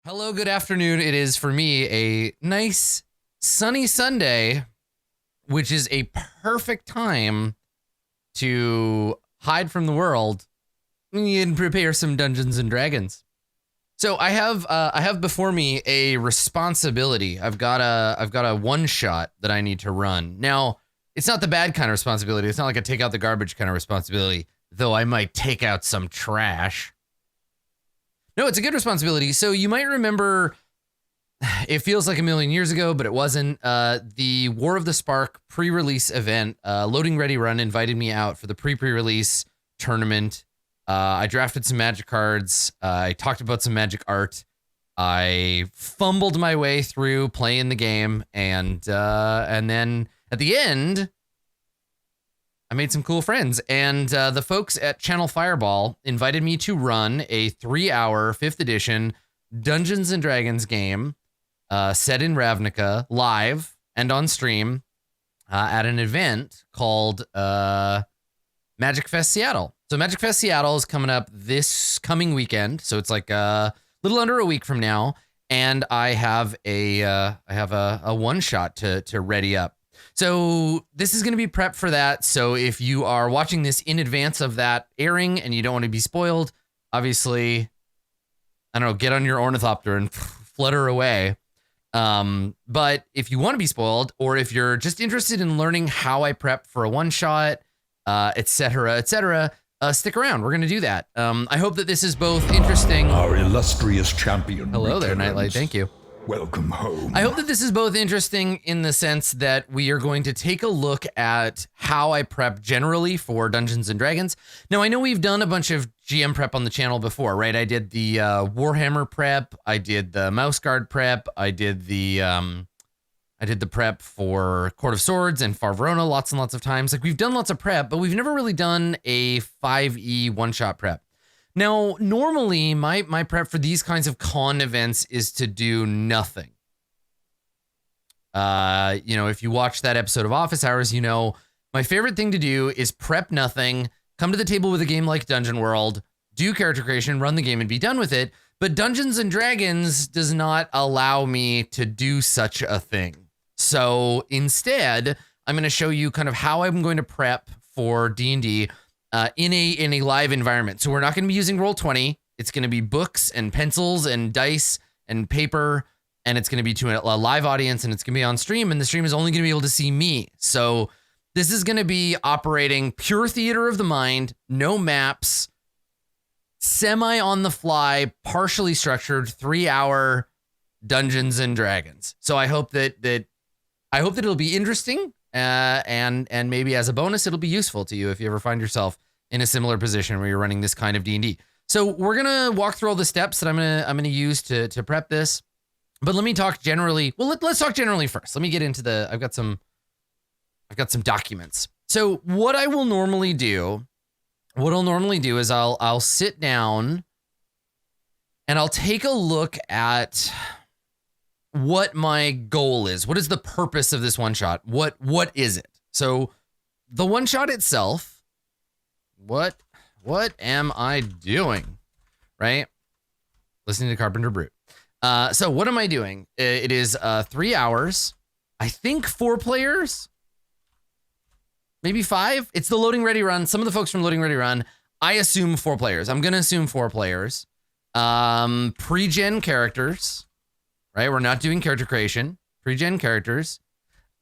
Hello, good afternoon. It is for me a nice sunny Sunday, which is a perfect time to hide from the world and prepare some Dungeons and Dragons. So I have before me a responsibility. I've got a one shot that I need to run. Now, it's not the bad kind of responsibility. It's not like a take out the garbage kind of responsibility, though I might take out some trash. No, it's a good responsibility. So you might remember, it feels like a million years ago, but it wasn't. The War of the Spark pre-release event, LoadingReadyRun invited me out for the pre-release tournament. I drafted some Magic cards. I talked about some Magic art. I fumbled my way through playing the game, and then at the end, I made some cool friends, and the folks at ChannelFireball invited me to run a 3-hour 5th edition Dungeons and Dragons game set in Ravnica, live and on stream at an event called MagicFest Seattle. So MagicFest Seattle is coming up this coming weekend, so it's like a little under a week from now, and I have a one shot to ready up. So this is going to be prep for that. So if you are watching this in advance of that airing and you don't want to be spoiled, obviously, I don't know, get on your ornithopter and flutter away. But if you want to be spoiled, or if you're just interested in learning how I prep for a one shot, et cetera, stick around. We're going to do that. I hope that this is both interesting. Our illustrious champion. Hello there, Nightlight. Thank you. Welcome home. I hope that this is both interesting in the sense that we are going to take a look at how I prep generally for Dungeons and Dragons. Now, I know we've done a bunch of GM prep on the channel before, right? I did the Warhammer prep. I did the Mouse Guard prep. I did the prep for Court of Swords and Far Verona lots and lots of times. Like, we've done lots of prep, but we've never really done a 5e one-shot prep. Now, normally, my prep for these kinds of con events is to do nothing. If you watch that episode of Office Hours, you know, my favorite thing to do is prep nothing, come to the table with a game like Dungeon World, do character creation, run the game, and be done with it. But Dungeons and Dragons does not allow me to do such a thing. So instead, I'm going to show you kind of how I'm going to prep for D&D in a live environment. So we're not going to be using Roll20. It's going to be books and pencils and dice and paper, and it's going to be to a live audience, and it's going to be on stream, and the stream is only going to be able to see me. So this is going to be operating pure theater of the mind, no maps, semi on the fly, partially structured 3-hour Dungeons and Dragons. So I hope that it'll be interesting, and maybe as a bonus, it'll be useful to you if you ever find yourself in a similar position where you're running this kind of D&D. So we're gonna walk through all the steps that I'm gonna use to prep this. But let me talk generally. Well, let's talk generally first. Let me get into the. I've got some documents. So what I'll normally do is I'll sit down and I'll take a look at what my goal is. What is the purpose of this one shot? What is it? So the one shot itself, what am I doing? Right? Listening to Carpenter Brute. So what am I doing? It is 3 hours. I think 4 players, maybe 5. It's the Loading Ready Run. Some of the folks from Loading Ready Run, I assume 4 players. I'm going to assume 4 players. Pre-gen characters. Right, we're not doing character creation. Pre-gen characters.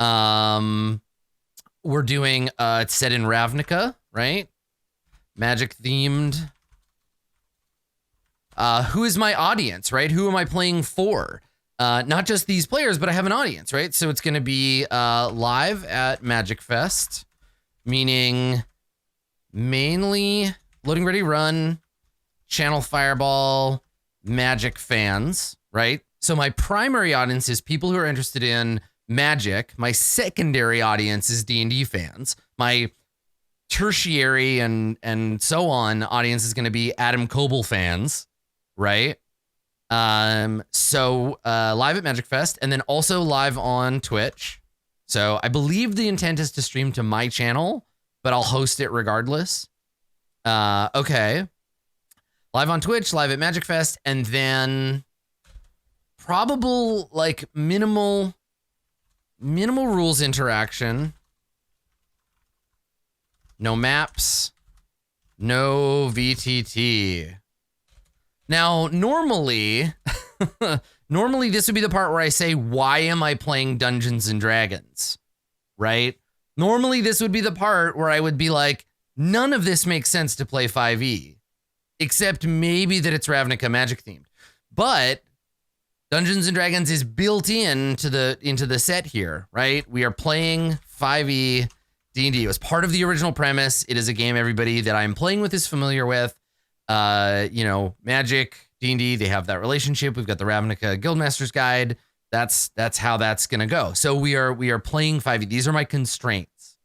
We're doing it's set in Ravnica, right? Magic themed. Who is my audience, right? Who am I playing for? Not just these players, but I have an audience, right? So it's going to be live at MagicFest, meaning mainly Loading Ready Run, ChannelFireball, Magic fans, right? So my primary audience is people who are interested in Magic. My secondary audience is D&D fans. My tertiary and so on audience is going to be Adam Coble fans, right? So live at MagicFest, and then also live on Twitch. So I believe the intent is to stream to my channel, but I'll host it regardless. Okay. Live on Twitch, live at MagicFest, and then probable like minimal rules interaction. No maps, no VTT. Now, normally this would be the part where I say, why am I playing Dungeons and Dragons? Right? Normally this would be the part where I would be like, none of this makes sense to play 5e, except maybe that it's Ravnica magic themed. But Dungeons and Dragons is built into the set here, right? We are playing 5e D&D. It was part of the original premise. It is a game everybody that I'm playing with is familiar with. Magic, D&D, they have that relationship. We've got the Ravnica Guildmaster's Guide. That's how that's gonna go. So we are playing 5e. These are my constraints.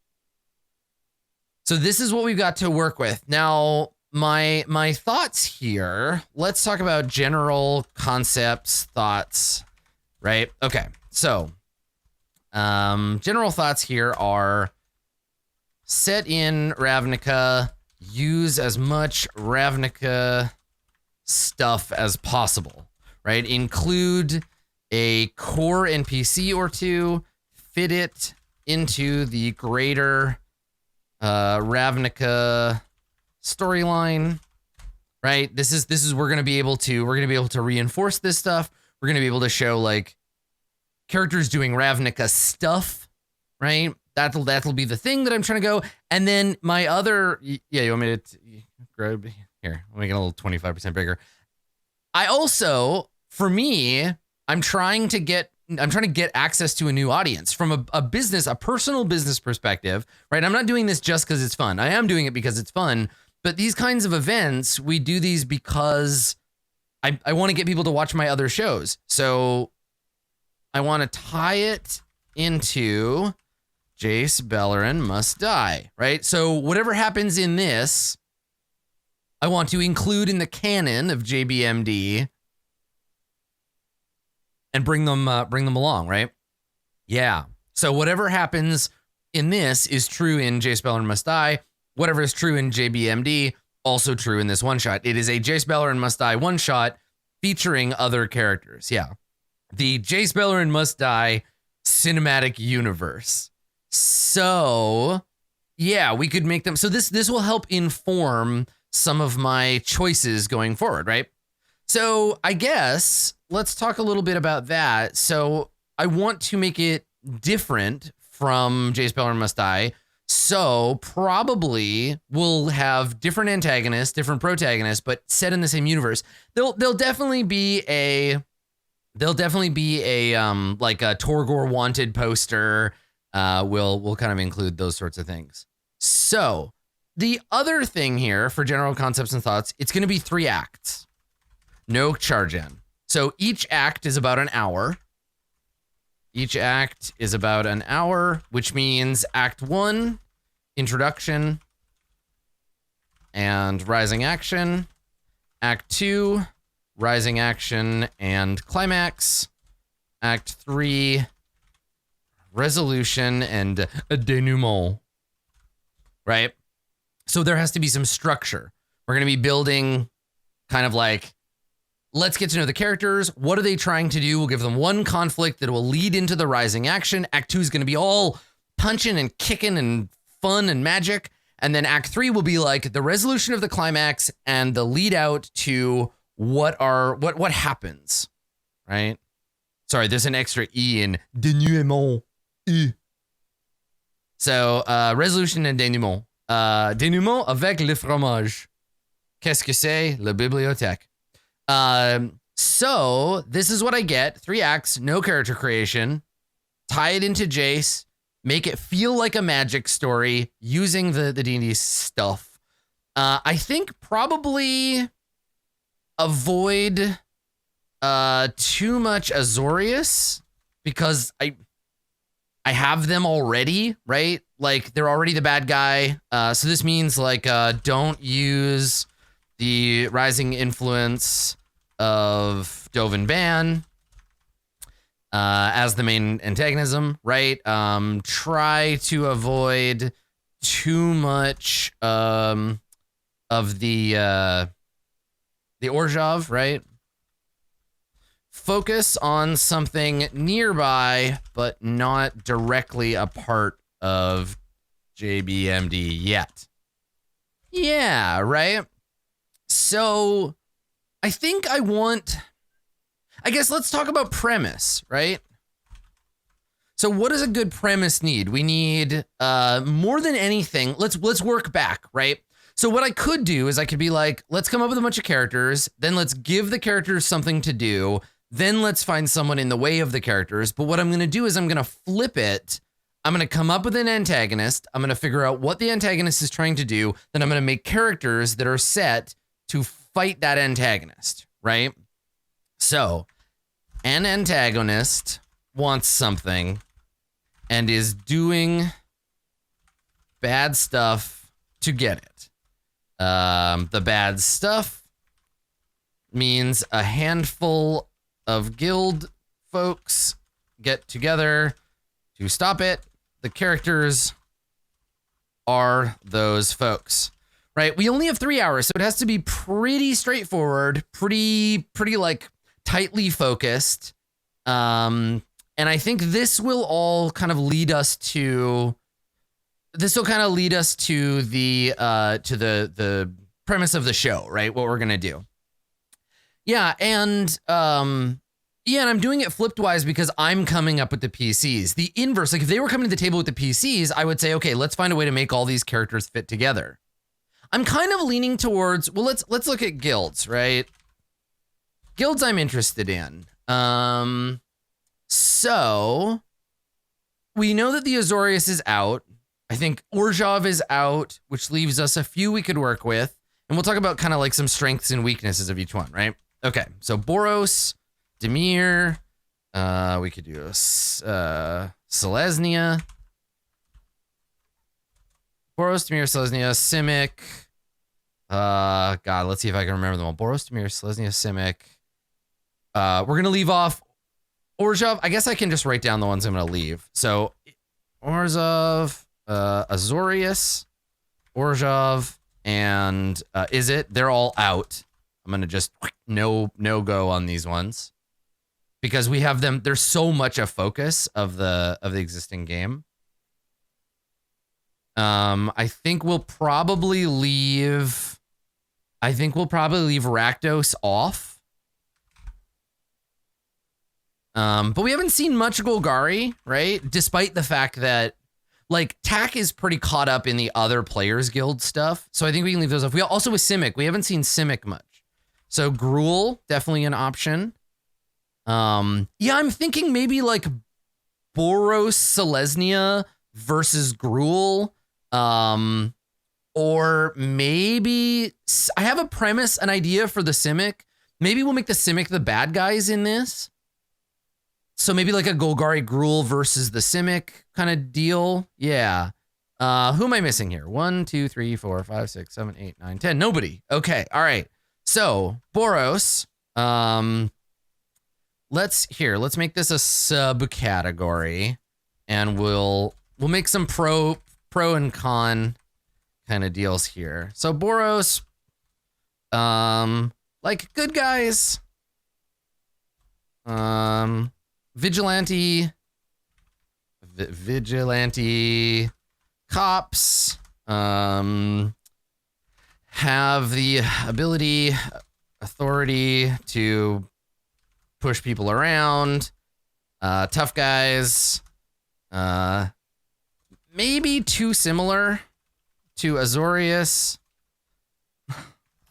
So this is what we've got to work with. Now, my thoughts here, let's talk about general concepts, thoughts, right? Okay, so general thoughts here are set in Ravnica, use as much Ravnica stuff as possible, right? Include a core NPC or two, fit it into the greater Ravnica storyline, right? This is we're gonna be able to reinforce this stuff. We're gonna be able to show like characters doing Ravnica stuff, right? That'll be the thing that I'm trying to go. And then my other, yeah, you want me to grab here? I'll make it a little 25% bigger. I also, for me, I'm trying to get access to a new audience from a personal business perspective, right? I'm not doing this just because it's fun. I am doing it because it's fun. But these kinds of events, we do these because I want to get people to watch my other shows. So I want to tie it into Jace Beleren Must Die, right? So whatever happens in this, I want to include in the canon of JBMD and bring them along, right? Yeah. So whatever happens in this is true in Jace Beleren Must Die. Whatever is true in JBMD, also true in this one shot. It is a Jace Beleren Must Die one shot featuring other characters. Yeah. The Jace Beleren Must Die cinematic universe. So, yeah, we could make them. So this will help inform some of my choices going forward, right? So I guess let's talk a little bit about that. So I want to make it different from Jace Beleren Must Die. So probably we'll have different antagonists, different protagonists, but set in the same universe. There'll definitely be a like a Torgor wanted poster. We'll kind of include those sorts of things. So the other thing here for general concepts and thoughts, it's going to be 3 acts. No charge in. So each act is about an hour. Each act is about an hour, which means Act 1, introduction and rising action. Act 2, rising action and climax. Act 3, resolution and a denouement, right? So there has to be some structure. We're going to be building kind of like, let's get to know the characters. What are they trying to do? We'll give them one conflict that will lead into the rising action. Act 2 is going to be all punching and kicking and fun and magic. And then Act 3 will be like the resolution of the climax and the lead out to what happens, right? Sorry, there's an extra E in denouement. So, resolution and denouement. Denouement avec le fromage. Qu'est-ce que c'est? La bibliothèque. So this is what I get. 3 acts, no character creation, tie it into Jace, make it feel like a magic story using the D&D stuff. I think probably avoid too much Azorius because I have them already, right? Like they're already the bad guy. So this means like don't use the rising influence of Dovin Ban as the main antagonism, right? Try to avoid too much of the Orzhov, right? focus on something nearby, but not directly a part of JBMD yet. Yeah, right? So I think I guess let's talk about premise, right? So what does a good premise need? We need more than anything. Let's work back, right? So what I could do is I could be like, let's come up with a bunch of characters, then let's give the characters something to do, then let's find someone in the way of the characters. But what I'm going to do is I'm going to flip it. I'm going to come up with an antagonist. I'm going to figure out what the antagonist is trying to do. Then I'm going to make characters that are set to fight that antagonist, right? So an antagonist wants something and is doing bad stuff to get it. The bad stuff means a handful of guild folks get together to stop it. The characters are those folks, right? We only have 3 hours, so it has to be pretty straightforward, pretty like tightly focused. And I think this will all kind of lead us to the premise of the show, right? What we're gonna do. Yeah, and I'm doing it flipped wise because I'm coming up with the PCs. The inverse, like if they were coming to the table with the PCs, I would say, okay, let's find a way to make all these characters fit together. I'm kind of leaning towards, well, let's look at guilds, right? Guilds I'm interested in. So we know that the Azorius is out. I think Orzhov is out, which leaves us a few we could work with. And we'll talk about kind of like some strengths and weaknesses of each one, right? Okay, so Boros, Dimir, we could do Selesnya. Boros, Dimir, Selesnya, Simic. God, let's see if I can remember them all. Boros, Dimir, Selesnya, Simic. We're gonna leave off Orzhov. I guess I can just write down the ones I'm gonna leave. So Orzhov, Azorius, Orzhov, and Izzet, they're all out. I'm gonna just no go on these ones because we have them. There's so much a focus of the existing game. I think we'll probably leave Rakdos off. But we haven't seen much Golgari, right? Despite the fact that like Tak is pretty caught up in the other players guild stuff. So I think we can leave those off. We also with Simic, we haven't seen Simic much. So Gruul, definitely an option. Yeah, I'm thinking maybe like Boros Selesnya versus Gruul. Or maybe I have a premise, an idea for the Simic. Maybe we'll make the Simic the bad guys in this. So maybe like a Golgari Gruul versus the Simic kind of deal. Yeah. Who am I missing here? 1, 2, 3, 4, 5, 6, 7, 8, 9, 10. Nobody. Okay. All right. So Boros, let's make this a subcategory and we'll make some pro and con kind of deals here. So Boros, like good guys, vigilante cops, have the ability, authority to push people around, tough guys, maybe too similar to Azorius.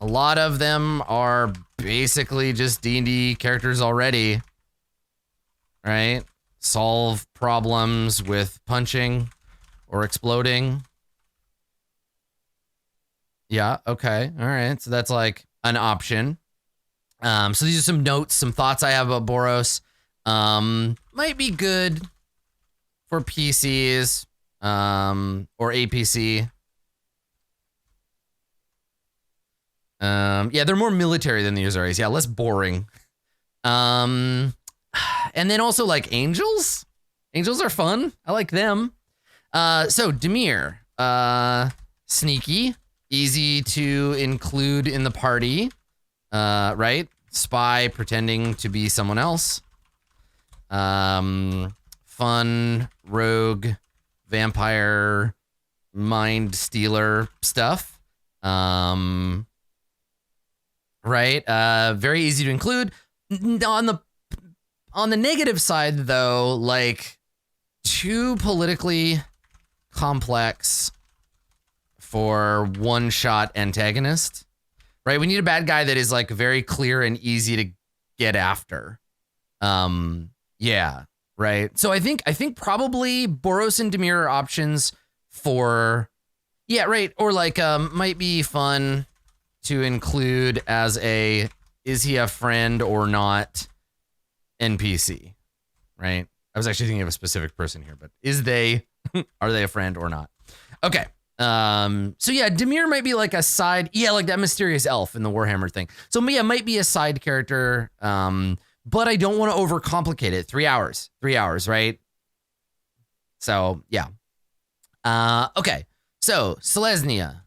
A lot of them are basically just D&D characters already, right? Solve problems with punching or exploding. Yeah, okay, all right. So that's like an option. So these are some notes, some thoughts I have about Boros. Might be good for PCs or APC. Yeah, they're more military than the Azorius. Yeah, less boring. And then also like angels. Angels are fun. I like them. So Dimir, sneaky, easy to include in the party. Right? spy pretending to be someone else. Fun, rogue, vampire, mind stealer stuff. Right? Very easy to include. On the negative side, though, like, too politically complex for one-shot antagonist, right? We need a bad guy that is like very clear and easy to get after. Yeah, right. So I think probably Boros and Dimir are options for, yeah, right. Or like might be fun to include as a is he a friend or not NPC, right? I was actually thinking of a specific person here, but are they a friend or not? Okay. So yeah, Dimir might be like a side, yeah, like that mysterious elf in the Warhammer thing. So yeah, might be a side character, but I don't want to overcomplicate it. 3 hours, right? So yeah. Okay. So Selesnya,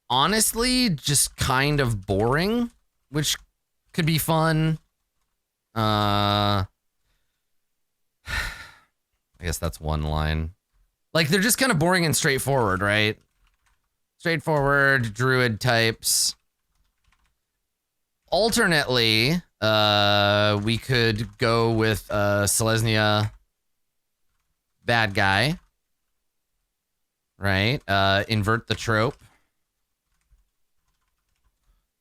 honestly, just kind of boring, which could be fun. I guess that's one line. Like, they're just kind of boring and straightforward, right? Straightforward druid types. Alternately, we could go with Selesnya bad guy, right? Invert the trope.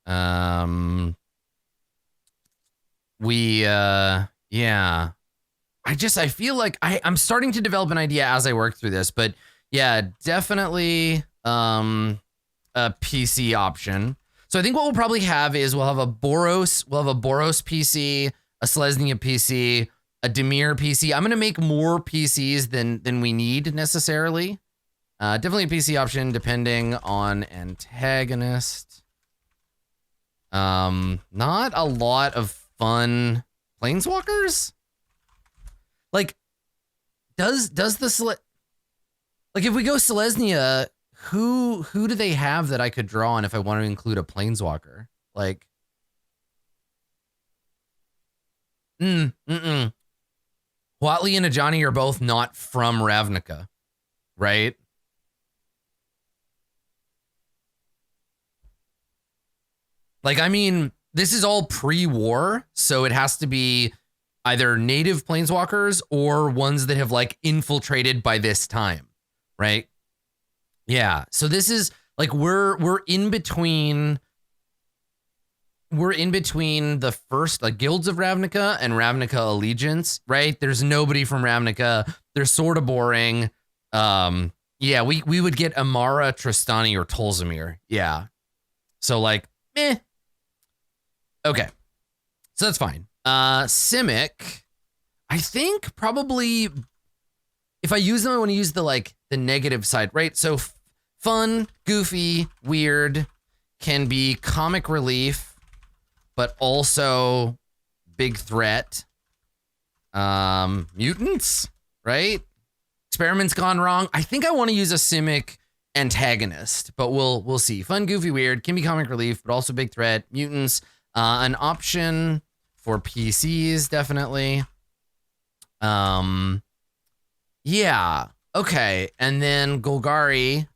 Yeah. I feel like I'm starting to develop an idea as I work through this, but yeah, definitely a PC option. So I think what we'll probably have is we'll have a Boros PC, a Selesnya PC, a Dimir PC. I'm gonna make more PCs than we need necessarily. Definitely a PC option depending on antagonist. Not a lot of fun planeswalkers. Like, does the like, if we go Selesnya, who do they have that I could draw on if I want to include a planeswalker? Like, Huatli and Ajani are both not from Ravnica, right? Like, I mean, this is all pre-war, so it has to be either native planeswalkers or ones that have like infiltrated by this time, right? Yeah. So this is like we're in between the first like guilds of Ravnica and Ravnica Allegiance, right? There's nobody from Ravnica. They're sort of boring. Yeah, we would get Amara, Tristani, or Tolzamir. Yeah. So like, meh. Okay. So that's fine. Simic, I think probably if I use them, I want to use the negative side, right? So fun, goofy, weird, can be comic relief, but also big threat. Mutants, right? Experiments gone wrong. I think I want to use a Simic antagonist, but we'll see. Fun, goofy, weird, can be comic relief, but also big threat. Mutants, an option for PCs, definitely. Yeah. Okay. And then Golgari,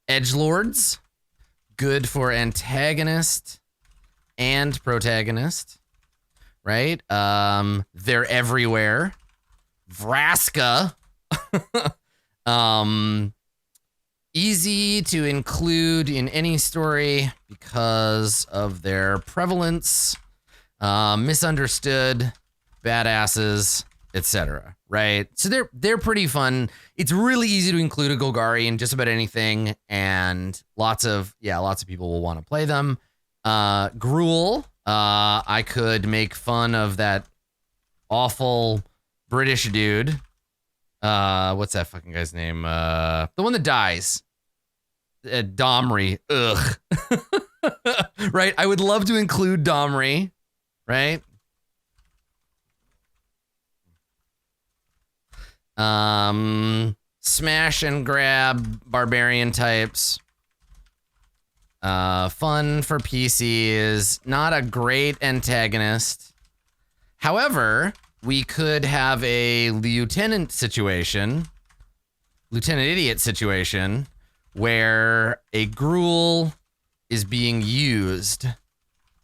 edgelords, good for antagonist and protagonist, right? They're everywhere. Vraska, easy to include in any story because of their prevalence. Misunderstood, badasses, etc. Right? So they're pretty fun. It's really easy to include a Golgari in just about anything, and lots of people will want to play them. Gruul, I could make fun of that awful British dude. What's that fucking guy's name? The one that dies. Domri. Ugh. Right? I would love to include Domri. Right? Smash and grab barbarian types. Fun for PCs. Not a great antagonist. However, we could have a lieutenant idiot situation, where a gruel is being used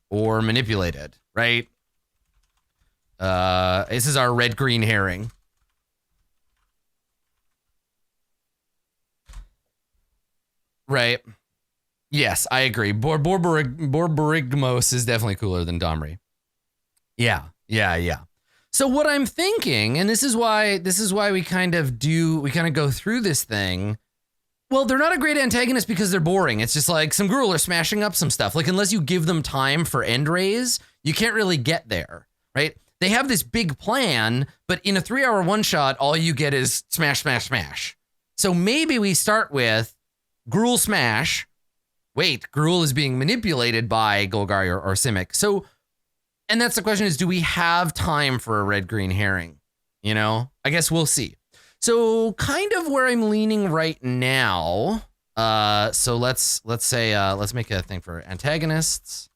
or manipulated, right? This is our red-green herring. Right. Yes, I agree. Borborigmos is definitely cooler than Domri. Yeah. So what I'm thinking, and this is why we kind of go through this thing. Well, they're not a great antagonist because they're boring. It's just like some gruel are smashing up some stuff. Like, unless you give them time for end raise, you can't really get there, right? They have this big plan, but in a 3-hour one-shot, all you get is smash, smash, smash. So maybe we start with gruel smash. Wait, gruel is being manipulated by Golgari or Simic. So, and that's the question is, do we have time for a red-green herring? You know, I guess we'll see. So kind of where I'm leaning right now. So let's make a thing for antagonists.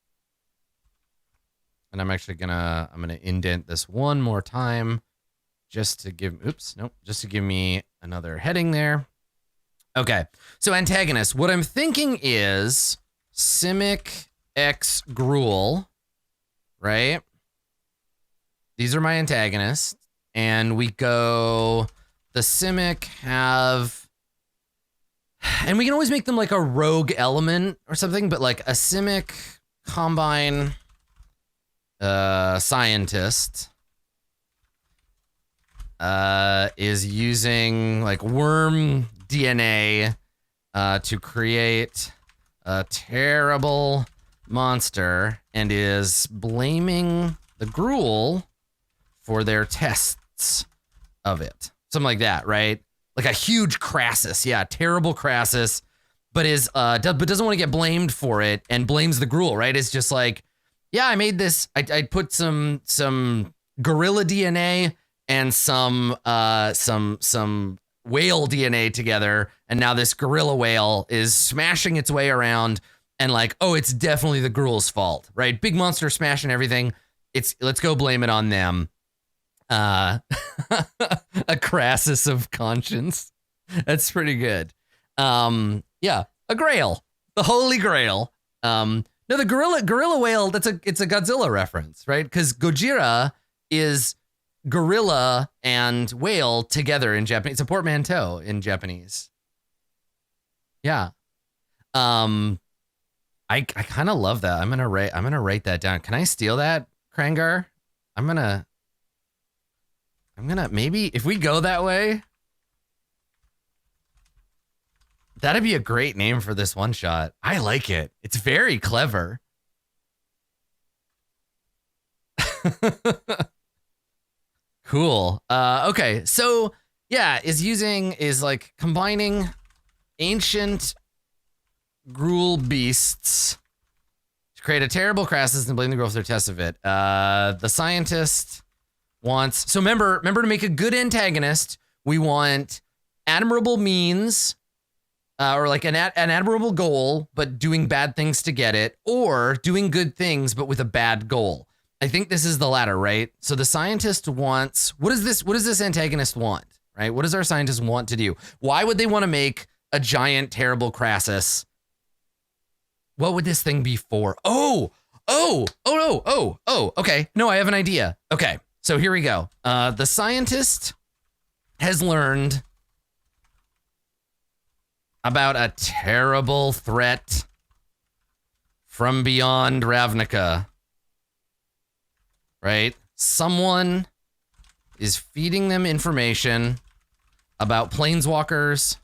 And I'm actually gonna indent this one more time just to give me another heading there. Okay, so antagonist. What I'm thinking is Simic X Gruel, right? These are my antagonists, and we go the Simic have, and we can always make them like a rogue element or something, but like a Simic combine scientist is using like worm DNA to create a terrible monster and is blaming the gruel for their tests of it. Something like that, right? Like a huge Krasis. Yeah, terrible Krasis, but doesn't want to get blamed for it and blames the gruel, right? It's just like, yeah, I made this. I put some gorilla DNA and some whale DNA together, and now this gorilla whale is smashing its way around, and like, oh, it's definitely the gruel's fault, right? Big monster smashing everything. Let's go blame it on them. A Krasis of conscience. That's pretty good. Yeah, a Grail, the Holy Grail. No, the gorilla whale. It's a Godzilla reference, right? Because Gojira is gorilla and whale together in Japanese. It's a portmanteau in Japanese. Yeah. I kind of love that. I'm gonna write that down. Can I steal that, Krangar? I'm gonna maybe, if we go that way, that'd be a great name for this one shot. I like it. It's very clever. Cool. Okay. So yeah, is like combining ancient gruel beasts to create a terrible Krasis and blame the gruel for their test of it. The scientist wants, so remember to make a good antagonist, we want admirable means, or like an admirable goal, but doing bad things to get it, or doing good things, but with a bad goal. I think this is the latter, right? So the scientist wants, what does this antagonist want, right? What does our scientist want to do? Why would they want to make a giant, terrible Krasis? What would this thing be for? Oh, okay. No, I have an idea. Okay, so here we go. The scientist has learned about a terrible threat from beyond Ravnica. Right? Someone is feeding them information about planeswalkers,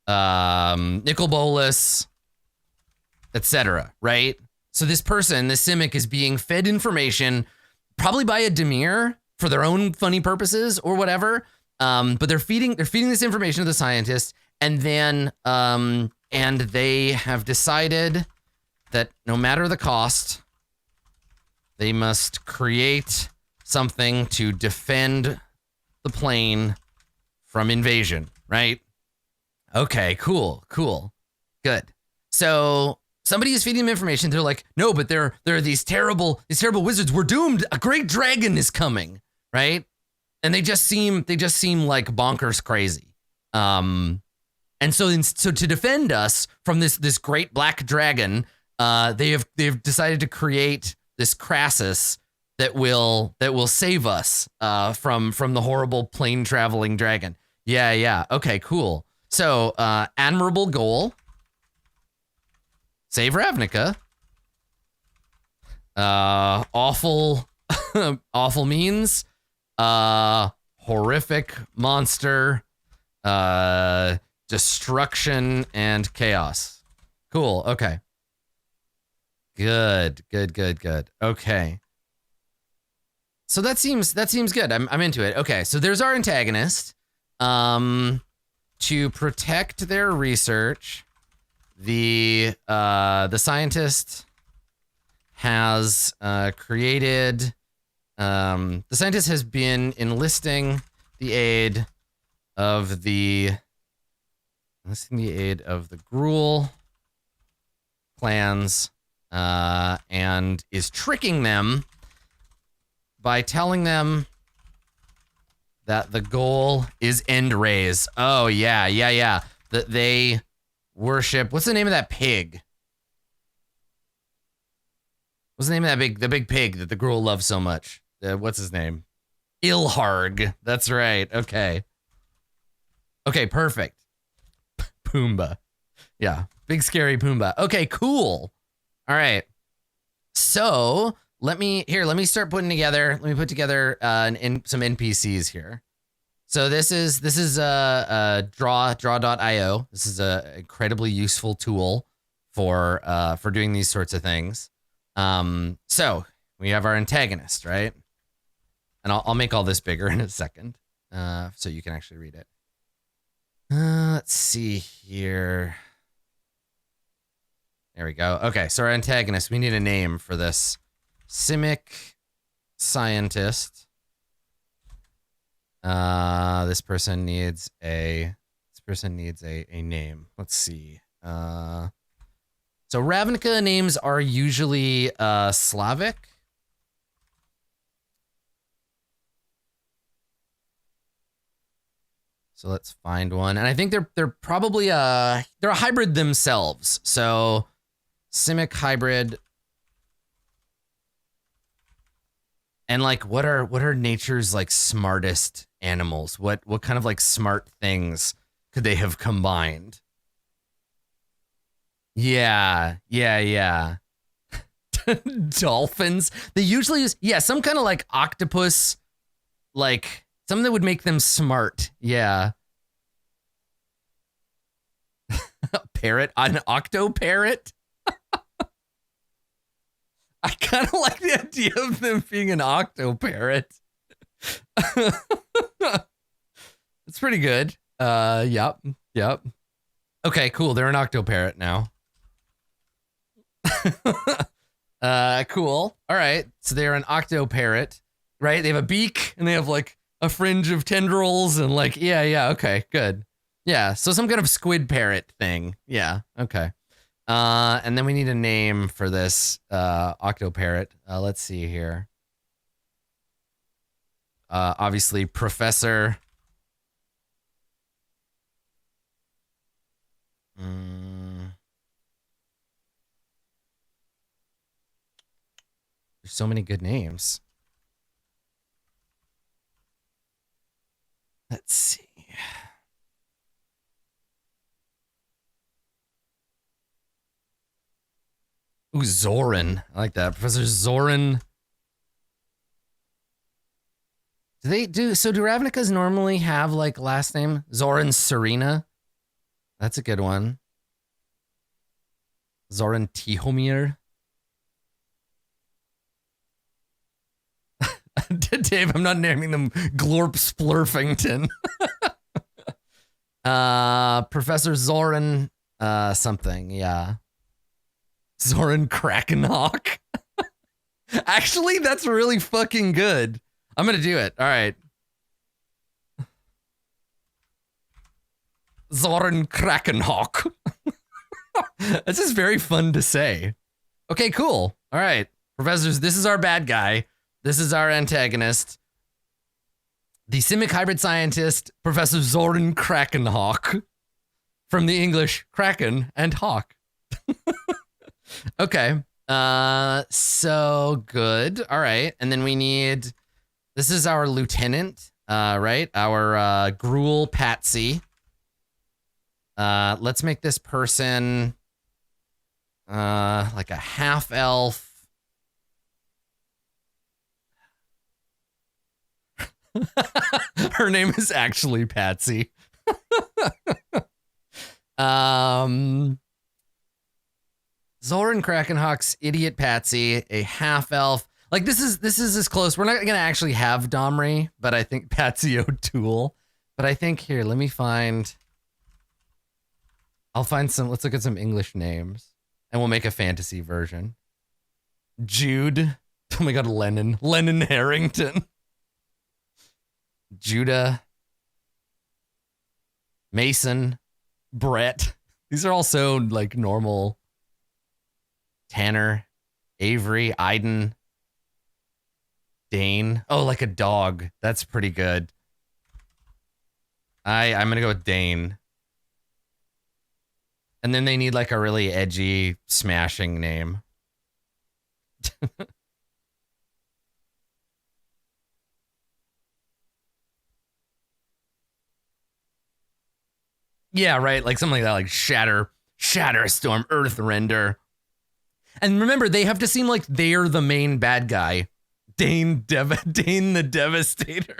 Nicol Bolas, etc. Right? So this person, this Simic, is being fed information, probably by a Dimir for their own funny purposes or whatever. But they're feeding this information to the scientist, and then and they have decided that no matter the cost, they must create something to defend the plane from invasion, right? Okay, cool. Good. So somebody is feeding them information. They're like, no, but there are these terrible wizards. We're doomed. A great dragon is coming, right? And they just seem like bonkers crazy. And so to defend us from this great black dragon, they've decided to create this Krasis that will save us from the horrible plane traveling dragon. Yeah. Okay, cool. So admirable goal. Save Ravnica. Awful awful means. Horrific monster. Destruction and chaos. Cool. Okay. Good. Okay. So that seems good. I'm into it. Okay. So there's our antagonist. To protect their research, the scientist has created. The scientist has been enlisting the aid of the Gruul clans, and is tricking them by telling them that the goal is end raise. Oh yeah. That they worship. What's the name of that pig? What's the name of the big pig that the Gruul loves so much? What's his name? Ilharg. That's right. Okay, perfect. Pumbaa. Yeah, big scary Pumbaa. Okay, cool. All right. So let me start putting together. Let me put together some NPCs here. So this is draw.io. This is a incredibly useful tool for doing these sorts of things. So we have our antagonist, right? And I'll make all this bigger in a second, so you can actually read it. Let's see here. There we go. Okay, so our antagonist, we need a name for this. Simic scientist. This person needs a name. Let's see. So Ravnica names are usually Slavic. So let's find one. And I think they're probably they're a hybrid themselves. So Simic hybrid. And like what are nature's like smartest animals? What kind of like smart things could they have combined? Yeah. Dolphins. They usually use some kind of like octopus, like something that would make them smart. Yeah. Parrot, an octo parrot. I kind of like the idea of them being an octo parrot. It's pretty good. Yep. Okay, cool. They're an octo parrot now. Cool. All right. So they're an octo parrot, right? They have a beak and they have like a fringe of tendrils and like, yeah. Okay, good. Yeah. So some kind of squid parrot thing. Yeah. Okay. And then we need a name for this octo parrot. Let's see here. Obviously, Professor. There's so many good names. Let's see. Ooh, Zoran. I like that. Professor Zoran. Do Ravnicas normally have like last name? Zoran Serena? That's a good one. Zoran Tihomir. Dave, I'm not naming them Glorp Splurfington. Professor Zoran something, yeah. Zoran Krakenhawk. Actually, that's really fucking good. I'm gonna do it. All right. Zoran Krakenhawk. That's just very fun to say. Okay, cool. All right, professors, this is our bad guy. This is our antagonist. The Simic hybrid scientist, Professor Zoran Krakenhawk. From the English, Kraken and Hawk. Okay. So good. All right. And then we need, this is our lieutenant, right? Our Gruel Patsy. Let's make this person like a half elf. Her name is actually Patsy. Zoran Krakenhawk's idiot Patsy, a half elf. Like this is as close. We're not gonna actually have Domri, but I think Patsy O'Toole. But I think here, let me find. I'll find some. Let's look at some English names, and we'll make a fantasy version. Jude. Oh my God, Lennon Harrington. Judah. Mason. Brett. These are all so like normal. Tanner, Avery, Iden, Dane. Oh, like a dog. That's pretty good. I'm gonna go with Dane. And then they need like a really edgy, smashing name. Yeah, right. Like something like that, like Shatterstorm, Earthrender. And remember, they have to seem like they're the main bad guy. Dane the Devastator.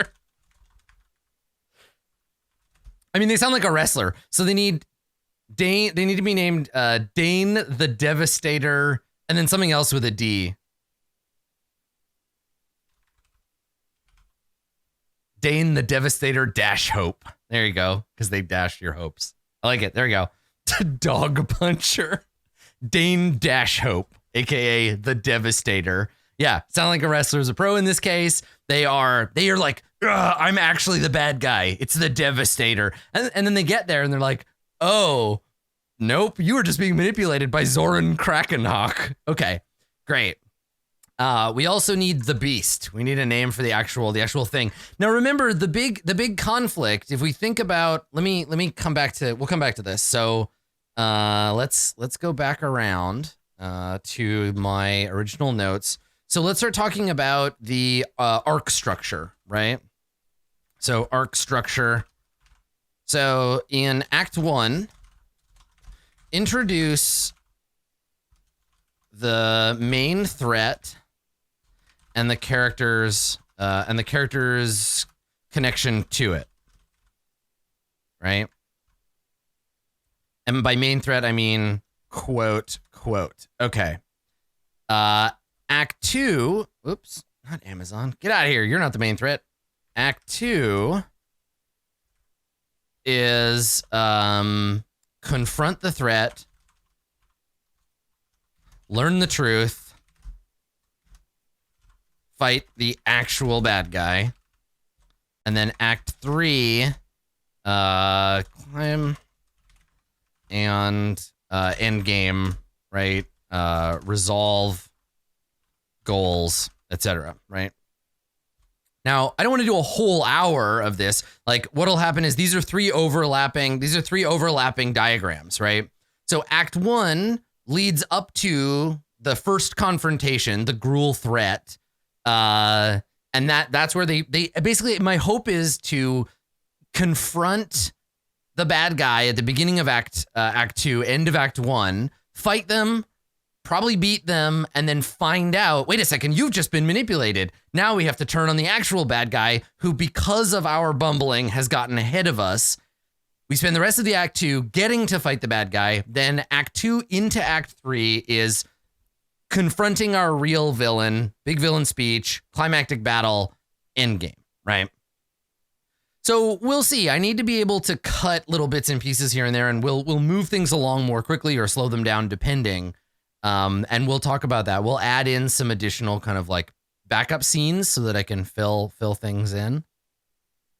I mean, they sound like a wrestler. So they need Dane. They need to be named Dane the Devastator, and then something else with a D. Dane the Devastator dash hope. There you go, because they dash your hopes. I like it. There you go. Dog puncher. Dane dash hope, aka the Devastator. Yeah, sound like a wrestler's a pro in this case. They are like, I'm actually the bad guy. It's the Devastator. And then they get there and they're like, oh, nope, you were just being manipulated by Zoran Krakenhawk. Okay, great. We also need the Beast. We need a name for the actual thing. Now remember the big conflict. If we think about, let me come back to, we'll come back to this. So let's go back around to my original notes. So let's start talking about the arc structure, right? So arc structure. So in Act 1, introduce the main threat and the character's connection to it, right? And by main threat, I mean quote. Okay. Act 2, oops, not Amazon. Get out of here. You're not the main threat. Act 2 is confront the threat, learn the truth, fight the actual bad guy, and then Act 3, climb and end game, right? Resolve goals, etc. Right? Now, I don't want to do a whole hour of this. Like, what'll happen is these are three overlapping diagrams, right? So Act 1 leads up to the first confrontation, the Gruel threat. And that's where they basically, my hope is to confront the bad guy at the beginning of Act 2, end of Act 1, fight them, probably beat them, and then find out, wait a second, you've just been manipulated. Now we have to turn on the actual bad guy who, because of our bumbling, has gotten ahead of us. We spend the rest of the Act 2 getting to fight the bad guy. Then Act 2 into Act 3 is confronting our real villain, big villain speech, climactic battle, endgame, right? So we'll see. I need to be able to cut little bits and pieces here and there, and we'll move things along more quickly or slow them down depending. And we'll talk about that. We'll add in some additional kind of like backup scenes so that I can fill things in.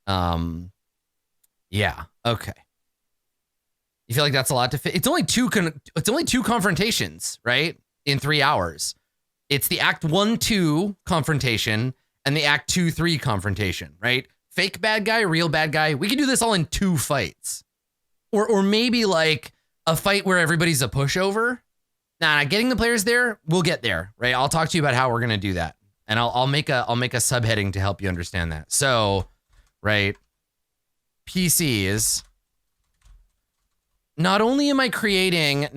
Yeah. Okay. You feel like that's a lot to fit? It's only two confrontations, right? In 3 hours. It's the Act 1-2 confrontation and the Act 2-3 confrontation, right? Fake bad guy, real bad guy. We can do this all in 2 fights. Or maybe like a fight where everybody's a pushover. Nah, getting the players there, we'll get there, right? I'll talk to you about how we're gonna do that. And I'll make a subheading to help you understand that. So, right, PCs. Not only am I creating,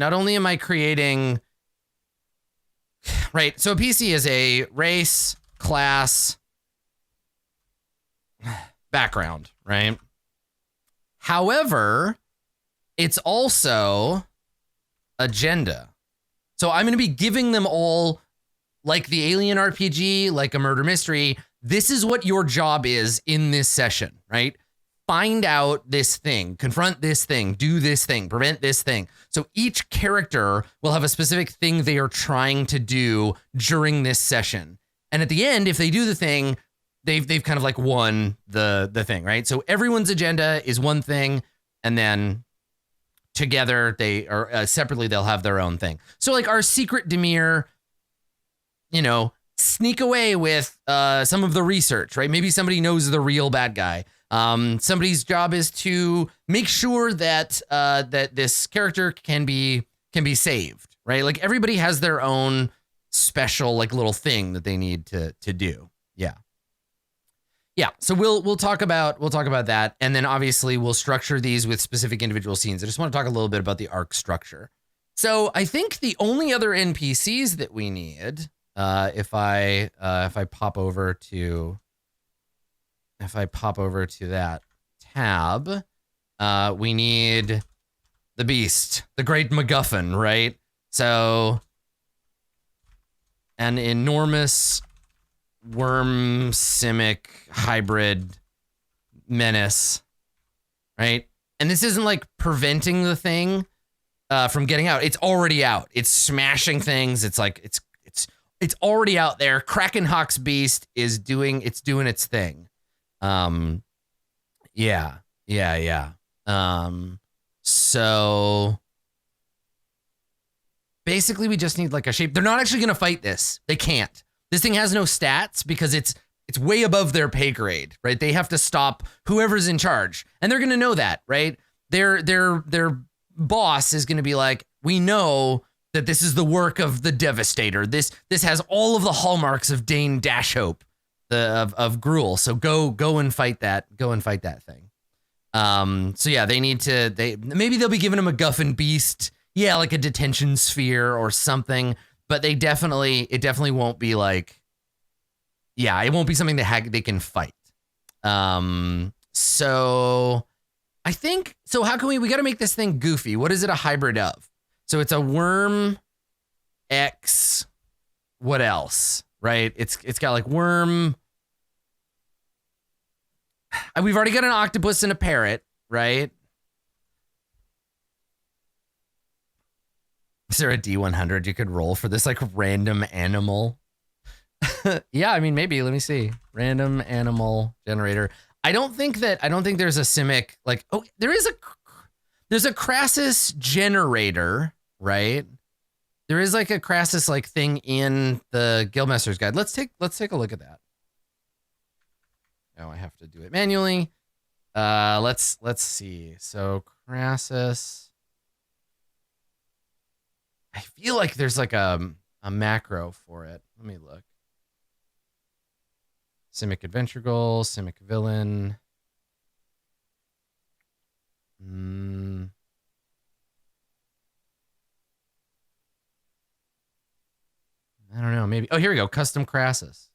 right? So a PC is a race, class, background, right? However, it's also agenda. So I'm going to be giving them all, like the Alien RPG, like a murder mystery. This is what your job is in this session, right? Find out this thing, confront this thing, do this thing, prevent this thing. So each character will have a specific thing they are trying to do during this session. And at the end, if they do the thing, they've kind of like won the thing, right? So everyone's agenda is one thing, and then together they or separately they'll have their own thing. So like our secret Demir, you know, sneak away with some of the research, right? Maybe somebody knows the real bad guy. Somebody's job is to make sure that that this character can be saved, right? Like everybody has their own special like little thing that they need to do. Yeah. So we'll talk about that, and then obviously we'll structure these with specific individual scenes. I just want to talk a little bit about the arc structure. So I think the only other NPCs that we need, if I pop over to that tab, we need the beast, the great MacGuffin, right? So an enormous worm simic hybrid menace, right? And this isn't like preventing the thing from getting out. It's already out. It's smashing things. It's like it's already out there. Krakenhawk's beast is doing its thing. Yeah. So basically we just need like a shape. They're not actually going to fight this. They can't. This thing has no stats because it's way above their pay grade, right? They have to stop whoever's in charge, and they're going to know that, right? Their boss is going to be like, we know that this is the work of the Devastator. This has all of the hallmarks of Dane Dashhope, of Gruul. So go and fight that. Go and fight that thing. So yeah, maybe they'll be given a MacGuffin beast. Yeah, like a detention sphere or something. But it definitely won't be like, yeah, it won't be something they can fight. So I think, so how can we got to make this thing goofy. What is it a hybrid of? So it's a worm X, what else, right? It's got like worm. We've already got an octopus and a parrot, right? Is there a D100 you could roll for this like random animal? Yeah, I mean, maybe. Let me see. Random animal generator. I don't think there's a simic like, oh, there's a Krasis generator, right? There is like a Krasis like thing in the Guildmaster's Guide. Let's take a look at that. Oh, I have to do it manually. Let's see. So Krasis. I feel like there's like a macro for it. Let me look. Simic adventure goal, Simic villain. I don't know. Maybe. Oh, here we go. Custom Krasis.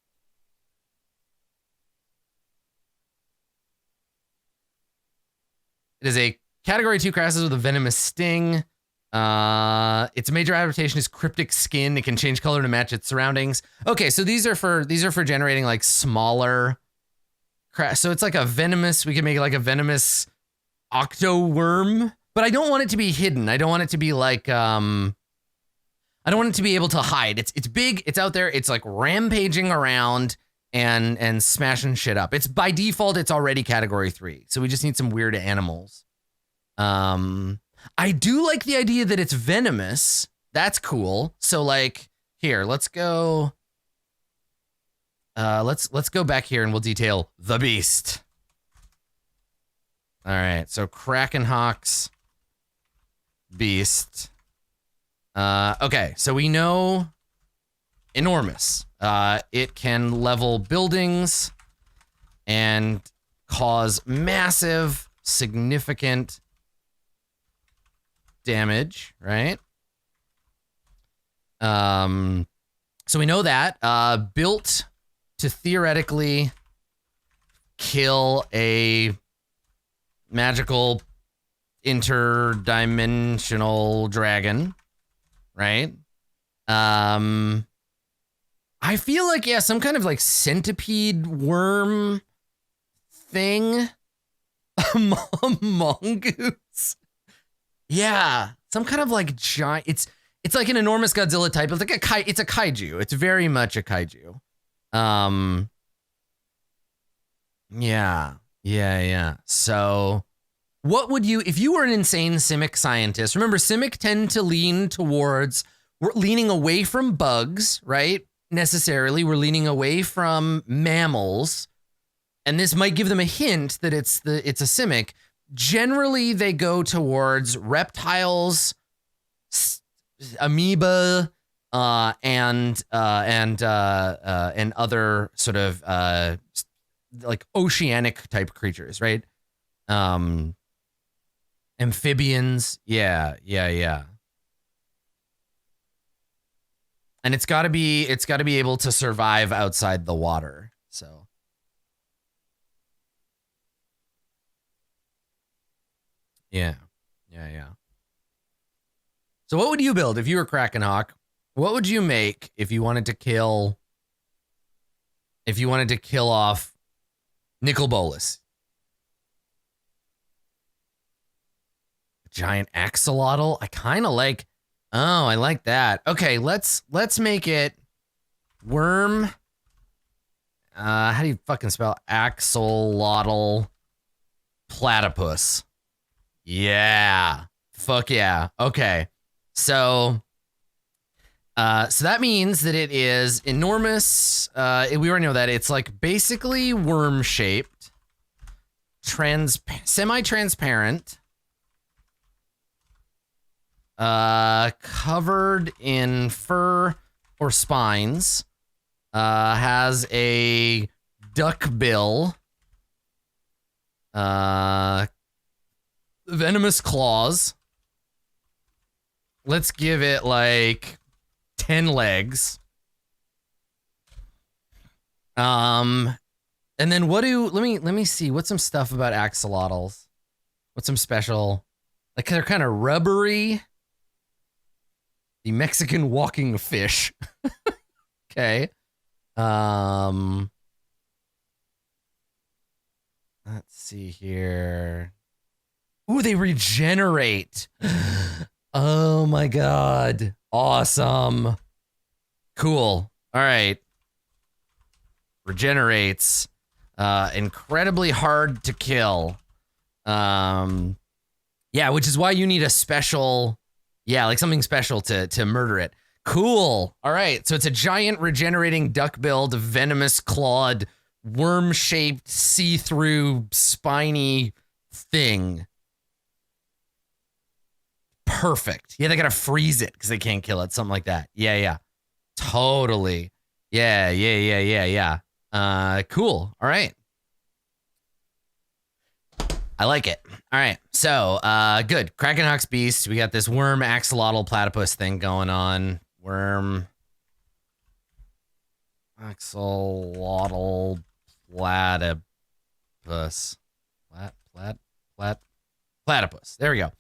It is a category 2 Krasis with a venomous sting. Its major adaptation is cryptic skin. It can change color to match its surroundings. Okay, so these are for generating like smaller. So it's like a venomous. We can make it like a venomous octo worm, but I don't want it to be hidden. I don't want it to be like I don't want it to be able to hide. It's big. It's out there. It's like rampaging around and smashing shit up. It's by default. It's already category 3. So we just need some weird animals. I do like the idea that it's venomous. That's cool. So like here, let's go. Let's go back here and we'll detail the beast. All right, so Krakenhawk's beast. Okay, so we know enormous. It can level buildings and cause massive, significant damage, right? So we know that. Built to theoretically kill a magical interdimensional dragon, right? I feel like, yeah, some kind of like centipede worm thing. A mongoose. Yeah, some kind of like giant. It's like an enormous Godzilla type. It's like it's a kaiju. It's very much a kaiju. Yeah. So what would you, if you were an insane Simic scientist, remember Simic tend to lean towards, we're leaning away from bugs, right? Necessarily, we're leaning away from mammals. And this might give them a hint that it's a Simic. Generally, they go towards reptiles, amoeba, and other sort of like oceanic type creatures, right? Amphibians, yeah. And it's got to be able to survive outside the water. So yeah. So what would you build if you were Krakenhawk? What would you make if you wanted to kill off Nicol Bolas? Giant axolotl? I kind of like, oh, I like that. Okay, let's make it worm. How do you fucking spell axolotl platypus? Yeah. Fuck yeah. Okay. So that means that it is enormous. We already know that it's like basically worm shaped, semi-transparent, covered in fur or spines, has a duck bill, venomous claws. Let's give it like 10 legs. And then let me see, what's some stuff about axolotls? What's some special, like they're kind of rubbery. The Mexican walking fish. Okay. Let's see here. Ooh, they regenerate. Oh my God. Awesome. Cool. All right. Regenerates. Incredibly hard to kill. Yeah, which is why you need a special, like something special to murder it. Cool. All right. So it's a giant regenerating duck-billed, venomous clawed, worm-shaped, see-through, spiny thing. Perfect. Yeah, they gotta freeze it because they can't kill it. Something like that. Yeah. Totally. Yeah. Cool. All right. I like it. All right. So, good. Krakenhawk's beast. We got this worm axolotl platypus thing going on. Worm axolotl platypus. Platypus. There we go.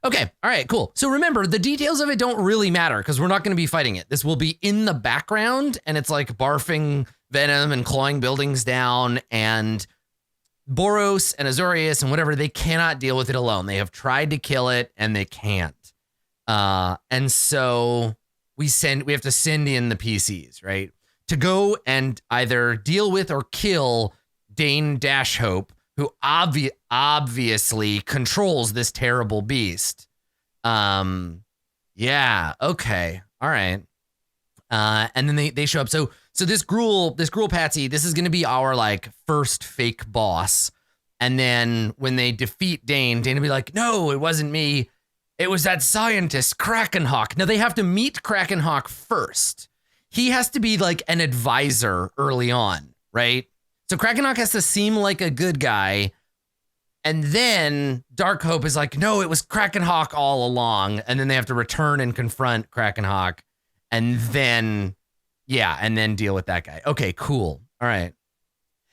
Okay. All right, cool. So remember, the details of it don't really matter because we're not going to be fighting it. This will be in the background and it's like barfing venom and clawing buildings down, and Boros and Azorius and whatever, they cannot deal with it alone. They have tried to kill it and they can't. And so we have to send in the PCs, right? To go and either deal with or kill Dane Dashhope, who obviously controls this terrible beast. Yeah, okay. All right. And then they show up. So this Gruul Patsy, this is gonna be our like first fake boss. And then when they defeat Dane will be like, no, it wasn't me. It was that scientist, Krakenhawk. Now they have to meet Krakenhawk first. He has to be like an advisor early on, right? So Krakenhawk has to seem like a good guy. And then Darkhope is like, no, it was Krakenhawk all along. And then they have to return and confront Krakenhawk. And then, yeah, and then deal with that guy. Okay, cool. All right.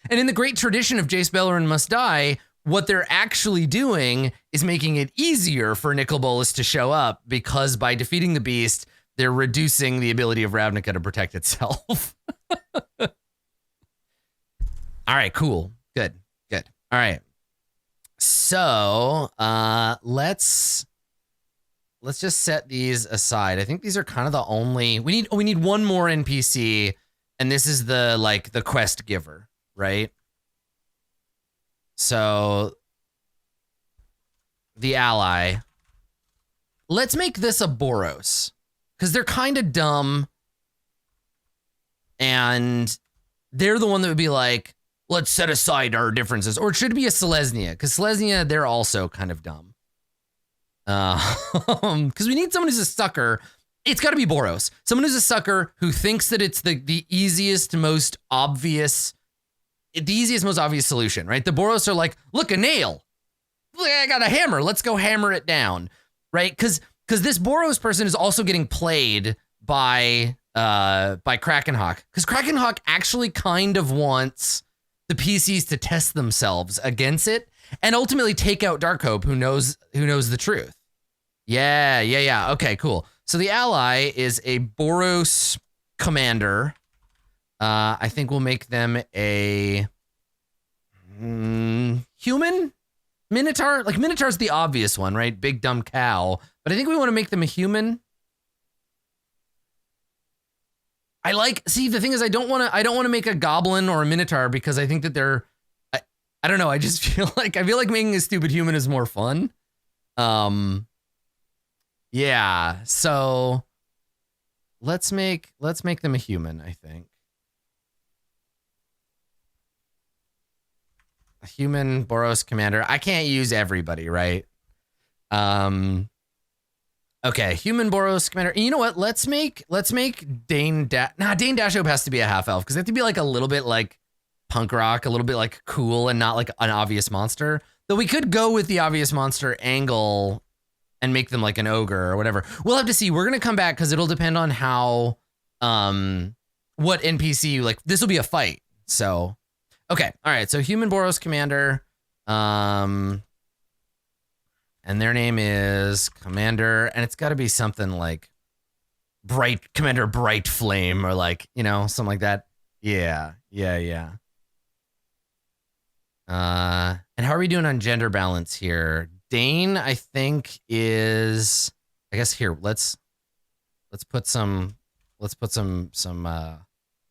And in the great tradition of Jace Beleren Must Die, what they're actually doing is making it easier for Nicol Bolas to show up, because by defeating the beast, they're reducing the ability of Ravnica to protect itself. All right, cool. Good. All right. So let's just set these aside. I think these are kind of the only, we need one more NPC, and this is the quest giver, right? So the ally, let's make this a Boros, because they're kind of dumb, and they're the one that would be like, let's set aside our differences. Or it should be a Selesnya, because Selesnya, they're also kind of dumb. Because we need someone who's a sucker. It's got to be Boros. Someone who's a sucker who thinks that it's the easiest, most obvious solution, right? The Boros are like, look, a nail. Look, I got a hammer. Let's go hammer it down, right? Because this Boros person is also getting played by Krakenhawk. Because Krakenhawk actually kind of wants the PCs to test themselves against it and ultimately take out Darkhope, who knows the truth. Yeah. Okay, cool. So the ally is a Boros commander. I think we'll make them a human Minotaur. Like, Minotaur's the obvious one, right? Big dumb cow. But I think we want to make them a human. The thing is, I don't want to make a goblin or a Minotaur, because I think that they're, I don't know. I just feel like making a stupid human is more fun. Yeah. So let's make them a human, I think. A human Boros commander. I can't use everybody, right? Okay, human Boros commander. And you know what? Let's make Dane Dashope has to be a half elf, because they have to be like a little bit like punk rock, a little bit like cool, and not like an obvious monster. Though we could go with the obvious monster angle and make them like an ogre or whatever. We'll have to see. We're gonna come back, because it'll depend on how what NPC, like, this will be a fight. So okay, all right. So human Boros commander, and their name is Commander, and it's got to be something like Commander Bright Flame, or like, something like that. Yeah. And how are we doing on gender balance here? Dane, I think, is, I guess here, let's put some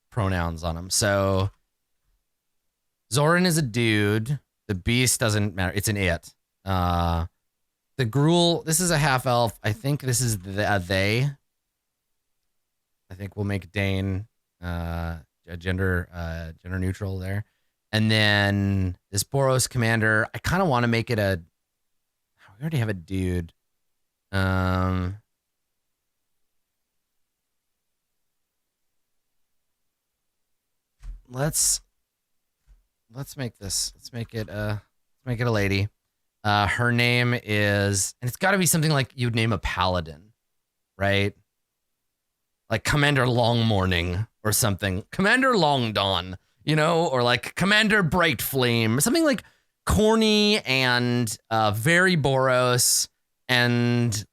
pronouns on him. So Zoran is a dude. The beast doesn't matter. It's an it. The Gruul, this is a half elf. I think this is they. I think we'll make Dane a gender neutral there. And then this Boros commander, I kind of want to make it we already have a dude. Let's make this. Let's make it a lady. Her name is, and it's got to be something like you'd name a paladin, right? Like Commander Long Morning or something. Commander Long Dawn, or like Commander Bright Flame, something like corny and very Boros, and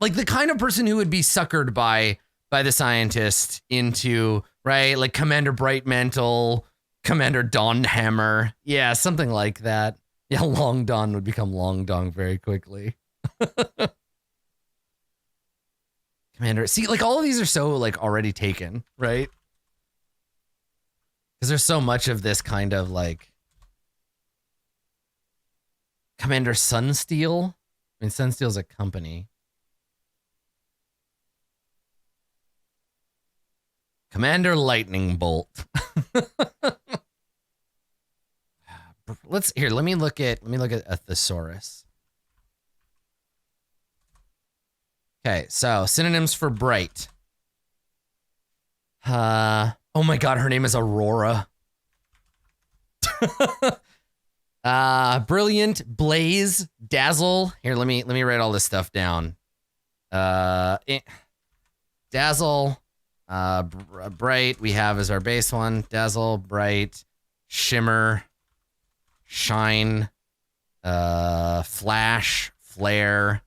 like the kind of person who would be suckered by the scientist into, right? Like Commander Bright Mantle, Commander Dawnhammer. Yeah, something like that. Yeah, Long Dawn would become Long Dong very quickly. Commander, see, like all of these are so like already taken, right? Because there's so much of this kind of like Commander Sunsteel. mean, Sunsteel's a company. Commander Lightning Bolt. Let me look at a thesaurus. Okay, so synonyms for bright. Oh my god, her name is Aurora. Brilliant, blaze, dazzle. Here, let me write all this stuff down. Dazzle, bright, we have as our base one. Dazzle, bright, shimmer, shine, flash, flare,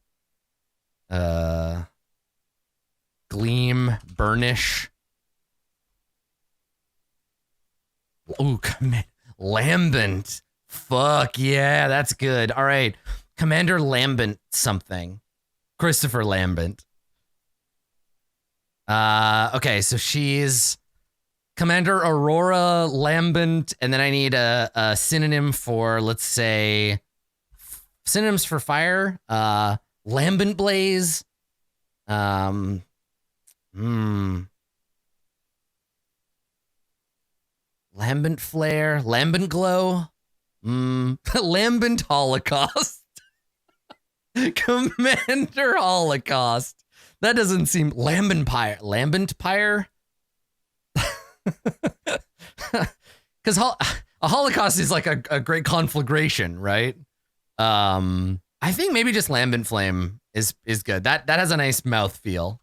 gleam, burnish. Ooh, lambent. Fuck yeah, that's good. All right, Commander Lambent something. Christopher Lambent. Okay, so she's Commander Aurora Lambent, and then I need a synonym for, let's say, synonyms for fire. Lambent Blaze. Lambent Flare. Lambent Glow. Lambent Holocaust. Commander Holocaust. That doesn't seem... Lambent Pyre. Lambent Pyre? Because a Holocaust is like a great conflagration, right? I think maybe just Lambent Flame is good. That has a nice mouthfeel.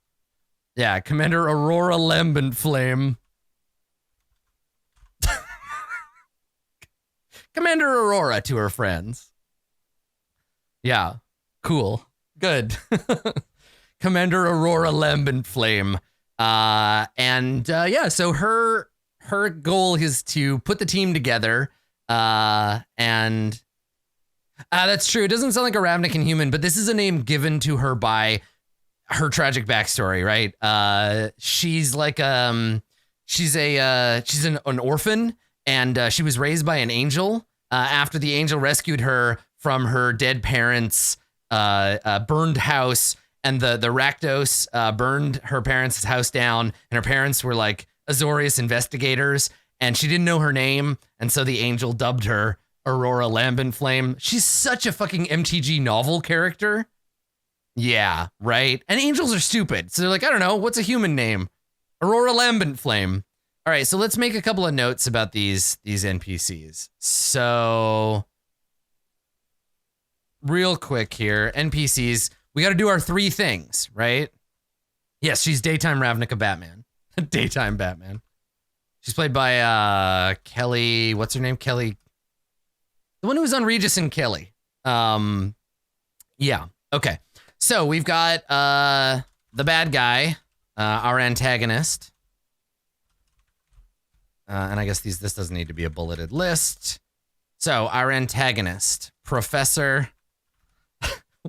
Yeah, Commander Aurora Lambent Flame. Commander Aurora to her friends. Yeah, cool. Good. Commander Aurora Lambent Flame. Yeah, so her goal is to put the team together. That's true. It doesn't sound like a Ravnican human, but this is a name given to her by her tragic backstory, right? She's like she's an orphan, and she was raised by an angel. After the angel rescued her from her dead parents' burned house, and the Rakdos burned her parents' house down, and her parents were like Azorius investigators, and she didn't know her name, and so the angel dubbed her Aurora Lambent Flame. She's such a fucking MTG novel character. Yeah, right? And angels are stupid, so they're like, I don't know, what's a human name? Aurora Lambent Flame. All right, so let's make a couple of notes about these NPCs. So, real quick here, NPCs, we got to do our 3 things, right? Yes, she's daytime Ravnica Batman. Daytime Batman. She's played by Kelly, what's her name? Kelly, the one who was on Regis and Kelly. Yeah, okay. So, we've got the bad guy, our antagonist. And I guess this doesn't need to be a bulleted list. So, our antagonist, Professor...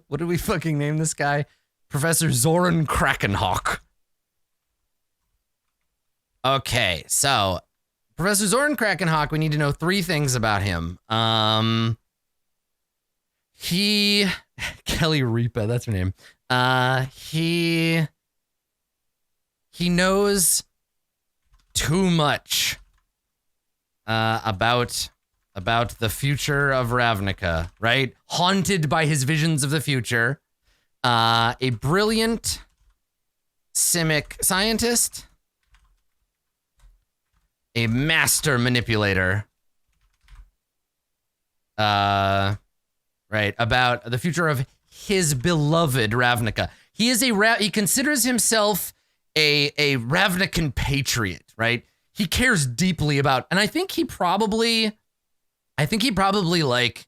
what did we fucking name this guy? Professor Zoran Krakenhawk. Okay, so, Professor Zoran Krakenhawk, we need to know 3 things about him. Kelly Ripa, that's her name. He knows too much about the future of Ravnica, right? Haunted by his visions of the future. A brilliant simic scientist. A master manipulator. Right, about the future of his beloved Ravnica. He is he considers himself a Ravnican patriot, right? He cares deeply about, and I think he probably like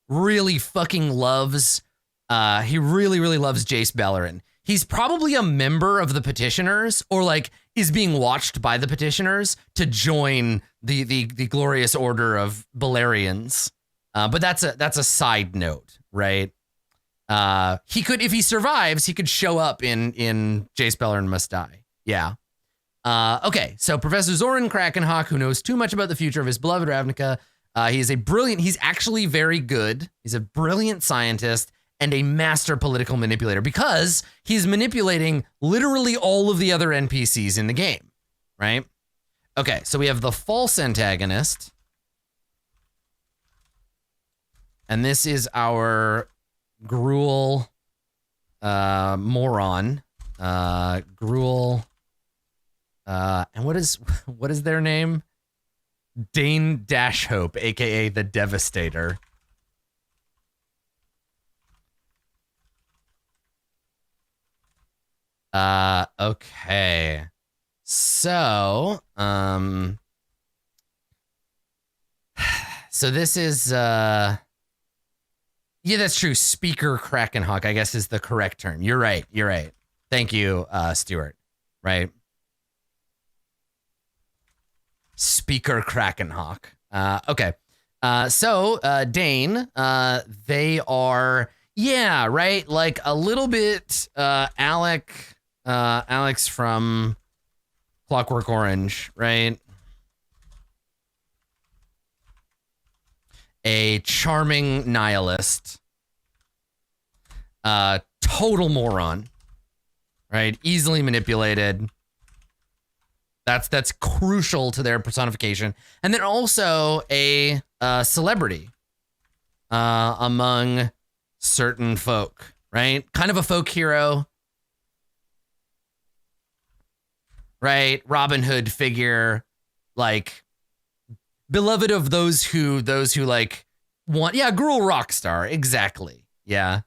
really fucking loves, he really loves Jace Beleren. He's probably a member of the petitioners, or like is being watched by the petitioners to join the glorious order of Balerians. But that's a side note, right? He could, if he survives, he could show up in Jace Beleren Must Die. Yeah. Okay, so Professor Zoran Krakenhawk, who knows too much about the future of his beloved Ravnica. He's actually very good. He's a brilliant scientist, and a master political manipulator because he's manipulating literally all of the other NPCs in the game, right? Okay, so we have the false antagonist. And this is our Gruul moron. Gruul. And what is their name? Dane Dashhope, aka the Devastator. Okay. So, so this is yeah, that's true. Speaker Krakenhawk, I guess, is the correct term. You're right. You're right. Thank you, Stuart. Right. Speaker Krakenhawk. Okay. So Dane, they are, yeah, right. Like a little bit, Alex from Clockwork Orange, right? A charming nihilist, total moron, right? Easily manipulated. That's crucial to their personification. And then also a celebrity among certain folk, right? Kind of a folk hero, right? Robin Hood figure, like beloved of those who like want, yeah, Gruul Rockstar, exactly. Yeah.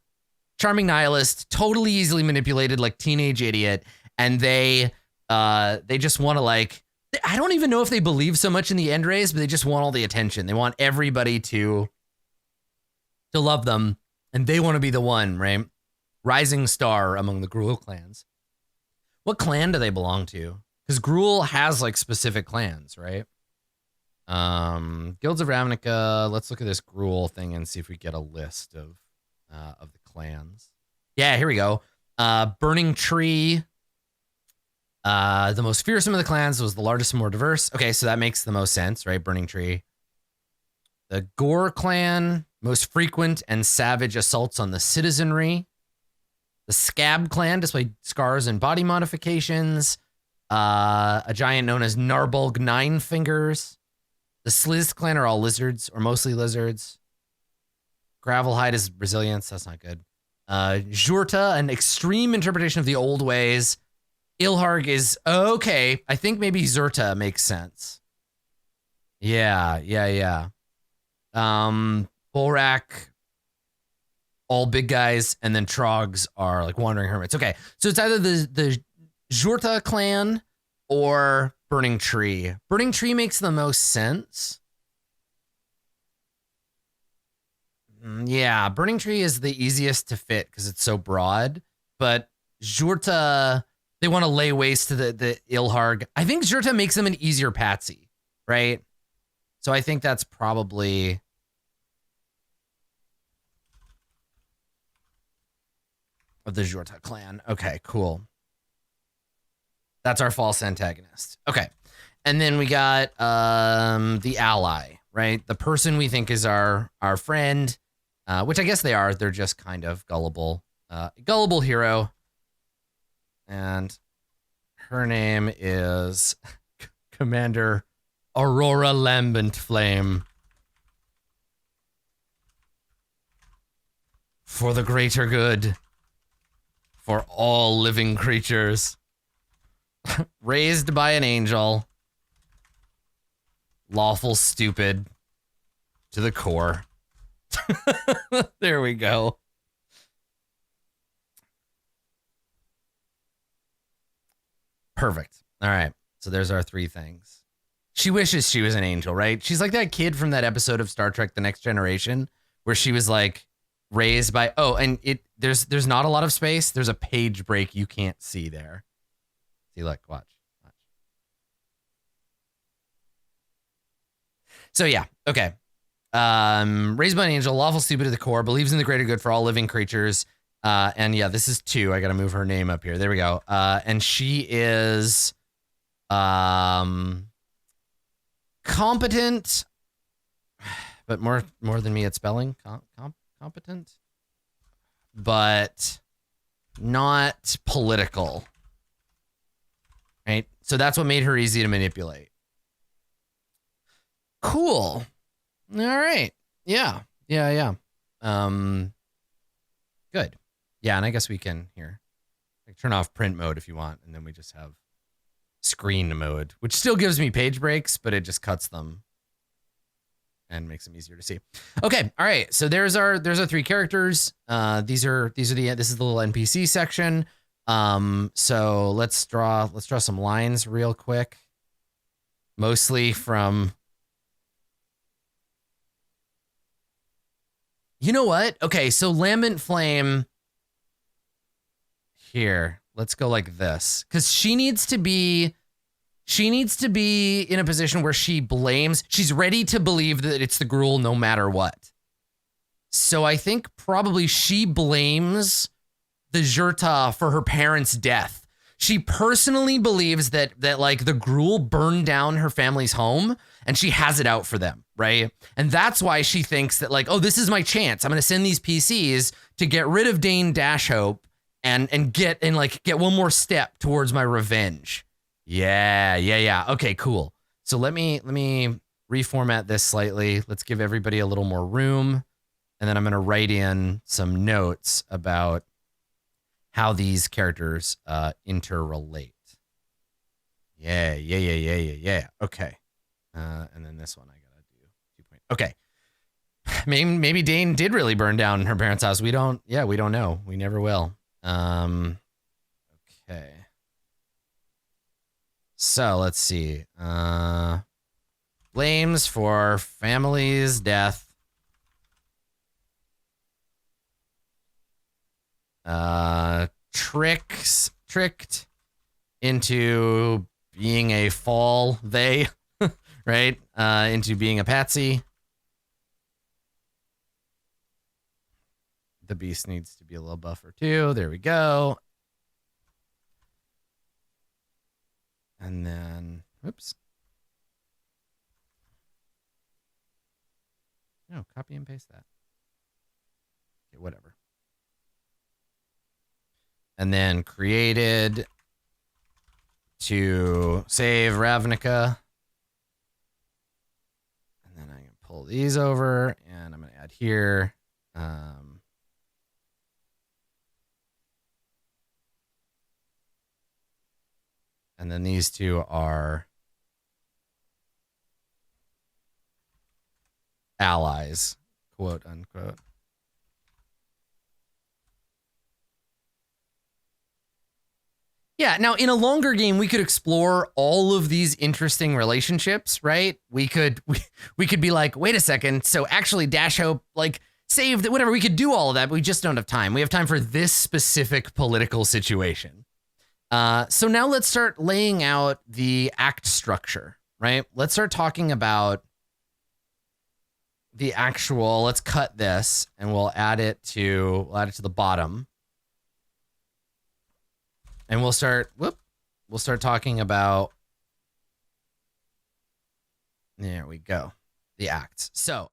Charming nihilist, totally easily manipulated, like teenage idiot, and they just want to, like, I don't even know if they believe so much in the end race, but they just want all the attention. They want everybody to love them, and they want to be the one, right? Rising star among the Gruul clans. What clan do they belong to? Because Gruul has like specific clans, right? Guilds of Ravnica. Let's look at this Gruul thing and see if we get a list of the clans. Yeah, here we go. Burning Tree. The most fearsome of the clans, was the largest and more diverse. Okay, so that makes the most sense, right? Burning Tree. The Gore clan, most frequent and savage assaults on the citizenry. The Scab clan displayed scars and body modifications. A giant known as Narbulg Nine Fingers. The Sliz clan are all lizards, or mostly lizards. Gravelhide is resilience. That's not good. Jurta, an extreme interpretation of the old ways. Ilharg is okay. I think maybe Zurta makes sense. Yeah. Borak, all big guys, and then Trogs are like wandering hermits. Okay, so it's either the Jurta clan or Burning Tree. Burning Tree makes the most sense. Yeah, Burning Tree is the easiest to fit because it's so broad, but Jurta, they want to lay waste to the Ilharg. I think Jurta makes them an easier patsy, right? So I think that's probably of the Jurta clan. Okay, cool. That's our false antagonist. Okay. And then we got the ally, right? The person we think is our friend, which I guess they are. They're just kind of gullible hero. And her name is Commander Aurora Lambent Flame. For the greater good. For all living creatures. Raised by an angel. Lawful stupid. To the core. There we go. Perfect. All right. So there's our three things. She wishes she was an angel, right? She's like that kid from that episode of Star Trek The Next Generation where she was like raised by, oh, and there's not a lot of space. There's a page break you can't see there. See, look, watch. So yeah, okay. Raised by an angel, lawful stupid to the core, believes in the greater good for all living creatures. And yeah, this is 2. I got to move her name up here. There we go. And she is competent, but more than me at spelling. Competent. but not political. Right? So that's what made her easy to manipulate. Cool. All right. Yeah. Good. Yeah, and I guess we can here. Like, turn off print mode if you want, and then we just have screen mode, which still gives me page breaks, but it just cuts them and makes them easier to see. Okay, all right. So there's our 3 characters. This is the little NPC section. So let's draw some lines real quick. Mostly from, you know what? Okay, so Lambent Flame here. Let's go like this, because she needs to be in a position where she's ready to believe that it's the Gruul no matter what. So I think probably she blames the Jurta for her parents' death. She personally believes that like the Gruul burned down her family's home and she has it out for them, right? And that's why she thinks that like, oh, this is my chance. I'm going to send these PCs to get rid of Dane Dashhope and get one more step towards my revenge. Yeah. Okay, cool. So let me reformat this slightly. Let's give everybody a little more room. And then I'm going to write in some notes about how these characters interrelate. Yeah. Okay. And then this one I gotta do 2 point. Okay. Maybe Dane did really burn down her parents' house. We don't know. We never will. Okay. So let's see. Blames for family's death. Tricked into being a fall, right? Into being a patsy. The beast needs to be a little buffer too. There we go. And then, oops. No, copy and paste that. Okay, whatever. And then created to save Ravnica. And then I can pull these over and I'm going to add here. And then these two are allies, quote unquote. Yeah, now in a longer game, we could explore all of these interesting relationships, right? We could be like, wait a second, so actually Dashhope like saved whatever. We could do all of that, but we just don't have time. We have time for this specific political situation. So now let's start laying out the act structure, right? Let's start talking about the actual, let's cut this and we'll add it to the bottom. And we'll start talking about, there we go, the acts. So